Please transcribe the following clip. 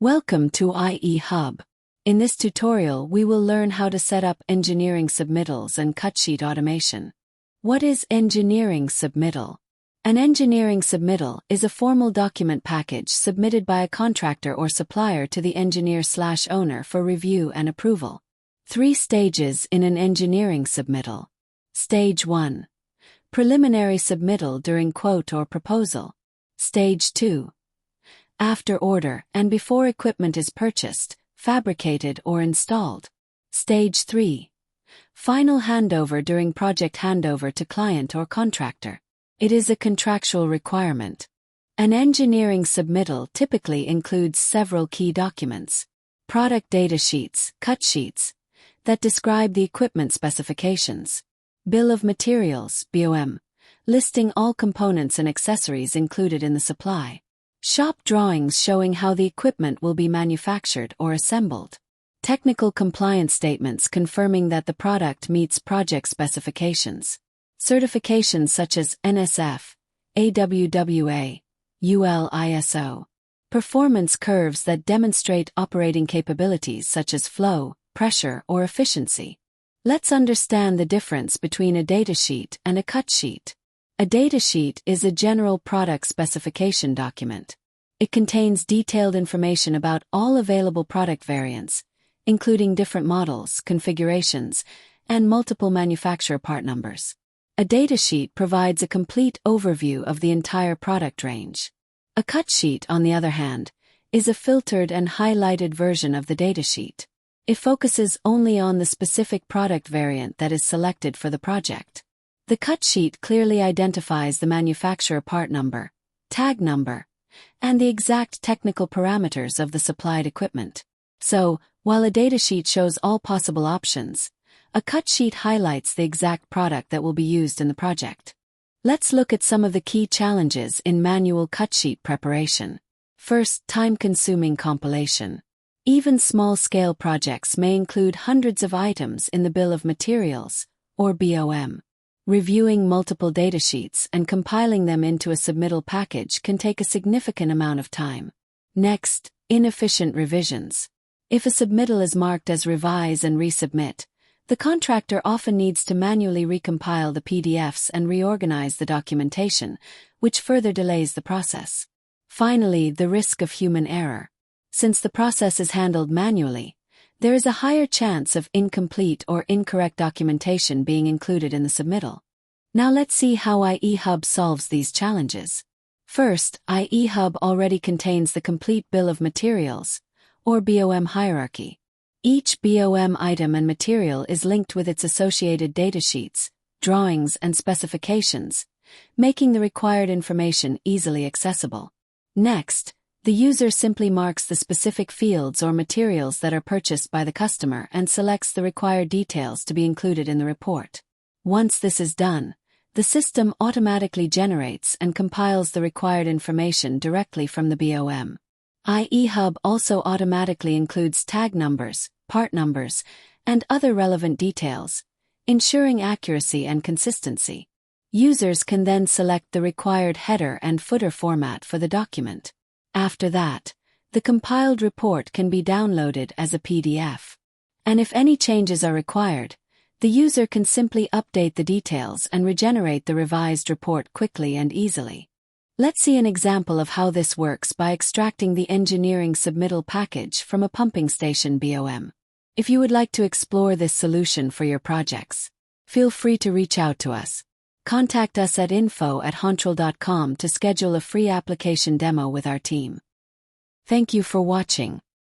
Welcome to IEHUB. In this tutorial we will learn how to set up engineering submittals and cutsheet automation. What is engineering submittal? An engineering submittal is a formal document package submitted by a contractor or supplier to the engineer/owner for review and approval. 3 stages in an engineering submittal. Stage 1. Preliminary submittal during quote or proposal. Stage 2. After order and before equipment is purchased, fabricated or installed. Stage 3. Final handover during project handover to client or contractor. It is a contractual requirement. An engineering submittal typically includes several key documents. Product data sheets, cut sheets, that describe the equipment specifications. Bill of materials, BOM, listing all components and accessories included in the supply. Shop drawings showing how the equipment will be manufactured or assembled. Technical compliance statements confirming that the product meets project specifications. Certifications such as NSF, AWWA, UL ISO. Performance curves that demonstrate operating capabilities such as flow, pressure, or efficiency. Let's understand the difference between a datasheet and a cut sheet. A datasheet is a general product specification document. It contains detailed information about all available product variants, including different models, configurations, and multiple manufacturer part numbers. A datasheet provides a complete overview of the entire product range. A cut sheet, on the other hand, is a filtered and highlighted version of the datasheet. It focuses only on the specific product variant that is selected for the project. The cut sheet clearly identifies the manufacturer part number, tag number, and the exact technical parameters of the supplied equipment. So, while a datasheet shows all possible options, a cut sheet highlights the exact product that will be used in the project. Let's look at some of the key challenges in manual cut sheet preparation. First, time-consuming compilation. Even small-scale projects may include hundreds of items in the bill of materials, or BOM. Reviewing multiple datasheets and compiling them into a submittal package can take a significant amount of time. Next, inefficient revisions. If a submittal is marked as revise and resubmit, the contractor often needs to manually recompile the PDFs and reorganize the documentation, which further delays the process. Finally, the risk of human error. Since the process is handled manually, there is a higher chance of incomplete or incorrect documentation being included in the submittal. Now let's see how IEHUB solves these challenges. First, IEHUB already contains the complete bill of materials, or BOM hierarchy. Each BOM item and material is linked with its associated datasheets, drawings, and specifications, making the required information easily accessible. Next, the user simply marks the specific fields or materials that are purchased by the customer and selects the required details to be included in the report. Once this is done, the system automatically generates and compiles the required information directly from the BOM. IEHUB also automatically includes tag numbers, part numbers, and other relevant details, ensuring accuracy and consistency. Users can then select the required header and footer format for the document. After that, the compiled report can be downloaded as a PDF. And if any changes are required, the user can simply update the details and regenerate the revised report quickly and easily. Let's see an example of how this works by extracting the engineering submittal package from a pumping station BOM. If you would like to explore this solution for your projects, feel free to reach out to us. Contact us at info@hontrel.com to schedule a free application demo with our team. Thank you for watching.